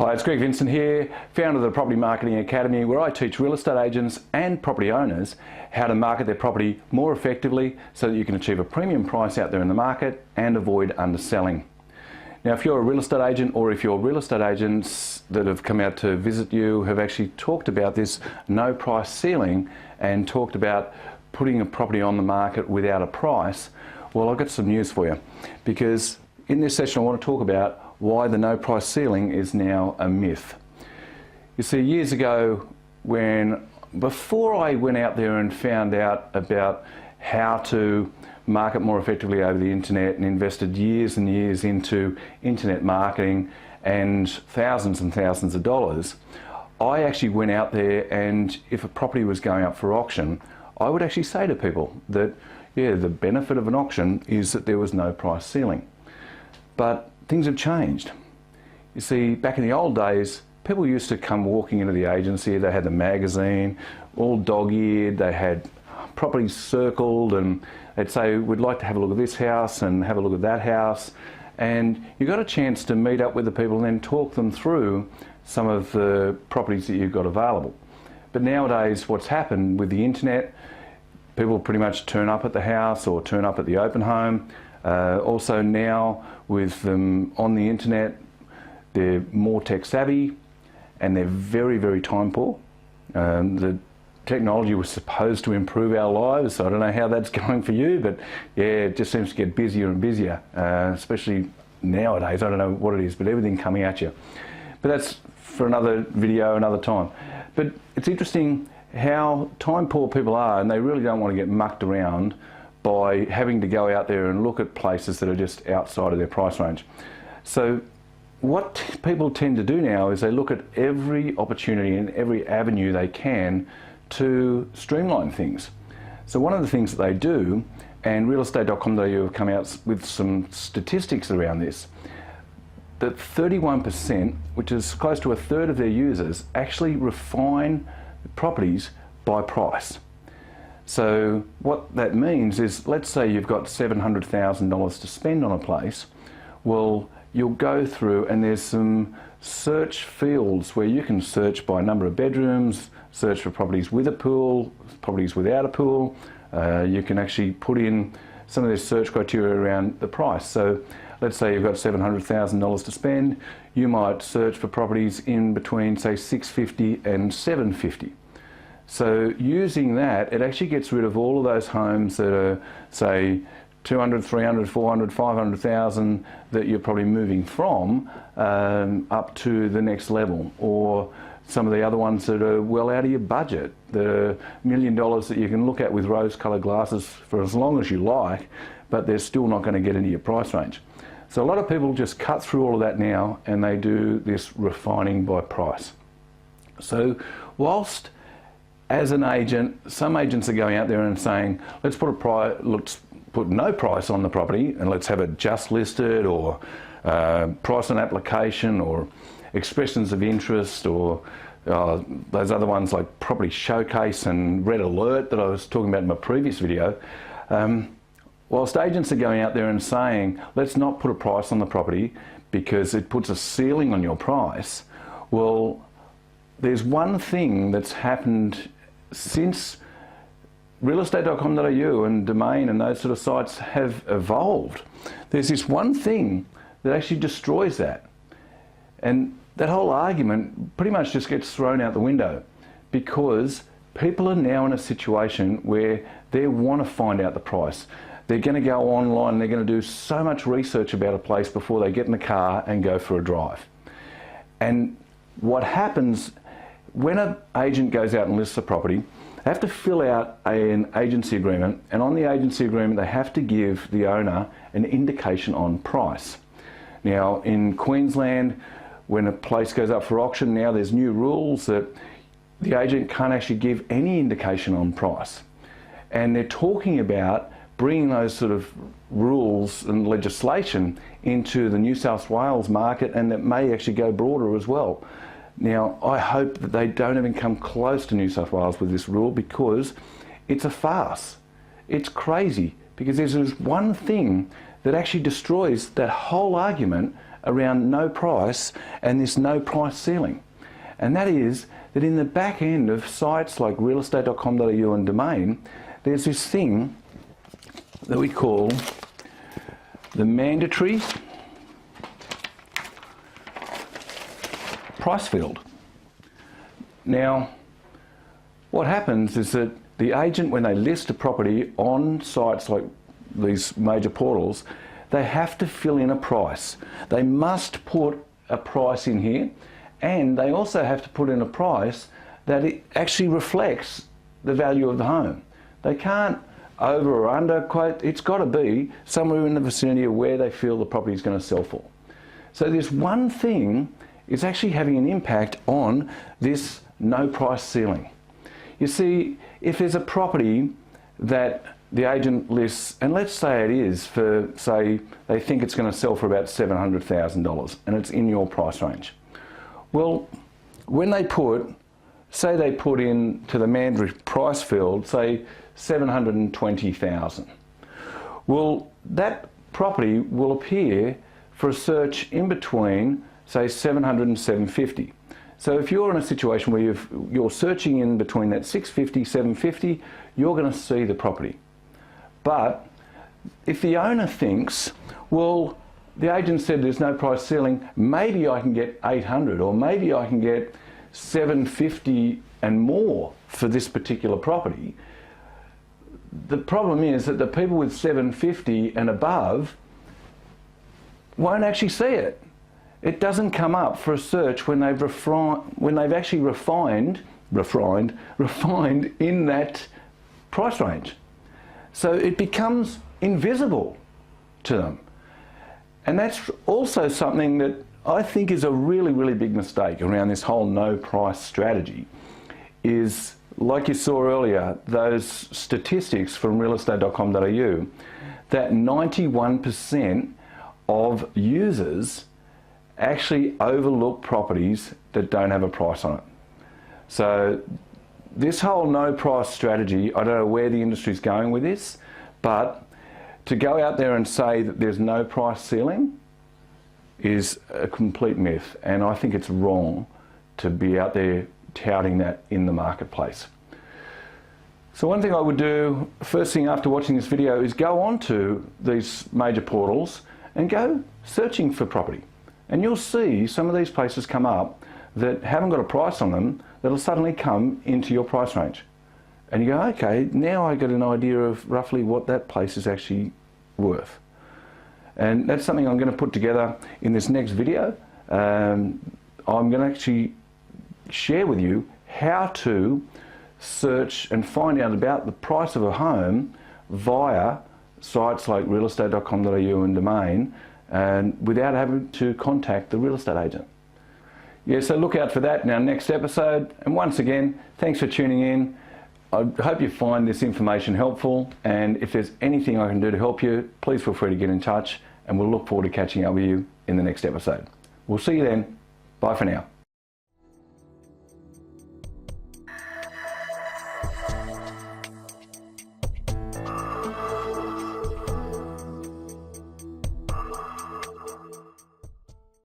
Hi, it's Vincent here, founder of the Property Marketing Academy, where I teach real estate agents and property owners how to market their property more effectively so that you can achieve a premium price out there in the market and avoid underselling. Now, if you're a real estate agent, or if your real estate agents that have come out to visit you have actually talked about this no price ceiling and talked about putting a property on the market without a price, well, I've got some news for you, because in this session I want to talk about why the no price ceiling is now a myth. You see, years ago, before I went out there and found out about how to market more effectively over the internet and invested years and years into internet marketing and thousands of dollars, I actually went out there, and if a property was going up for auction, I would actually say to people that, yeah, the benefit of an auction is that there was no price ceiling. But things have changed. You see, back in the old days, people used to come walking into the agency, they had the magazine, all dog-eared, they had properties circled, and they'd say, we'd like to have a look at this house and have a look at that house. And you got a chance to meet up with the people and then talk them through some of the properties that you've got available. But nowadays, what's happened with the internet, people pretty much turn up at the house or turn up at the open home. Also now, with them on the internet, they're more tech savvy and they're very time poor. The technology was supposed to improve our lives, so I don't know how that's going for you, but yeah, it just seems to get busier and busier, especially nowadays. I don't know what it is, but everything coming at you. But that's for another video, another time. But it's interesting how time poor people are, and they really don't want to get mucked around by having to go out there and look at places that are just outside of their price range. So what people tend to do now is they look at every opportunity and every avenue they can to streamline things. So one of the things that they do, and realestate.com.au have come out with some statistics around this, that 31%, which is close to a third of their users, actually refine properties by price. So what that means is, let's say you've got $700,000 to spend on a place. Well, you'll go through and there's some search fields where you can search by number of bedrooms, search for properties with a pool, properties without a pool. You can actually put in some of this search criteria around the price. So let's say you've got $700,000 to spend. You might search for properties in between, say, $650,000 and $750,000. So using that, it actually gets rid of all of those homes that are, say, 200, 300, 400, 500,000 that you're probably moving from up to the next level, or some of the other ones that are well out of your budget, the $1 million that you can look at with rose-coloured glasses for as long as you like, but they're still not going to get into your price range. So a lot of people just cut through all of that now, and they do this refining by price. So whilst as an agent, some agents are going out there and saying, let's put no price on the property and let's have it just listed, or price on application, or expressions of interest, or those other ones like property showcase and red alert that I was talking about in my previous video. Whilst agents are going out there and saying, let's not put a price on the property because it puts a ceiling on your price, well, there's one thing that's happened since realestate.com.au and Domain and those sort of sites have evolved. There's this one thing that actually destroys that. And that whole argument pretty much just gets thrown out the window, because people are now in a situation where they want to find out the price. They're going to go online, they're going to do so much research about a place before they get in the car and go for a drive. And what happens when an agent goes out and lists a property, they have to fill out an agency agreement, and on the agency agreement they have to give the owner an indication on price. Now in Queensland, when a place goes up for auction now, there's new rules that the agent can't actually give any indication on price. And they're talking about bringing those sort of rules and legislation into the New South Wales market, and that may actually go broader as well. Now, I hope that they don't even come close to New South Wales with this rule, because it's a farce. It's crazy, because there's one thing that actually destroys that whole argument around no price and this no price ceiling. And that is that in the back end of sites like realestate.com.au and Domain, there's this thing that we call the mandatory price field. Now, what happens is that the agent, when they list a property on sites like these major portals, they have to fill in a price. They must put a price in here, and they also have to put in a price that it actually reflects the value of the home. They can't over or under quote. It's got to be somewhere in the vicinity of where they feel the property is going to sell for. So this one thing is actually having an impact on this no price ceiling. You see, if there's a property that the agent lists, and let's say it is for, say, they think it's going to sell for about $700,000 and it's in your price range. Well, when they put, say they put in to the mandatory price field, say $720,000. Well, that property will appear for a search in between, say, $700 and $750. So if you're in a situation where you're searching in between that $650, $750, you're going to see the property. But if the owner thinks, well, the agent said there's no price ceiling, maybe I can get $800 or maybe I can get $750 and more for this particular property. The problem is that the people with $750 and above won't actually see it. It doesn't come up for a search when they've actually refined in that price range. So it becomes invisible to them. And that's also something that I think is a really, really big mistake around this whole no price strategy, is like you saw earlier, those statistics from realestate.com.au, that 91% of users actually overlook properties that don't have a price on it. So this whole no price strategy, I don't know where the industry's going with this, but to go out there and say that there's no price ceiling is a complete myth, and I think it's wrong to be out there touting that in the marketplace. So one thing I would do first thing after watching this video is go on to these major portals and go searching for property. And you'll see some of these places come up that haven't got a price on them that'll suddenly come into your price range. And you go, okay, now I get an idea of roughly what that place is actually worth. And that's something I'm going to put together in this next video. I'm going to actually share with you how to search and find out about the price of a home via sites like realestate.com.au and Domain, and without having to contact the real estate agent. Yeah, so look out for that in our next episode. And once again, thanks for tuning in. I hope you find this information helpful, and if there's anything I can do to help you, please feel free to get in touch, and we'll look forward to catching up with you in the next episode. We'll see you then. Bye for now.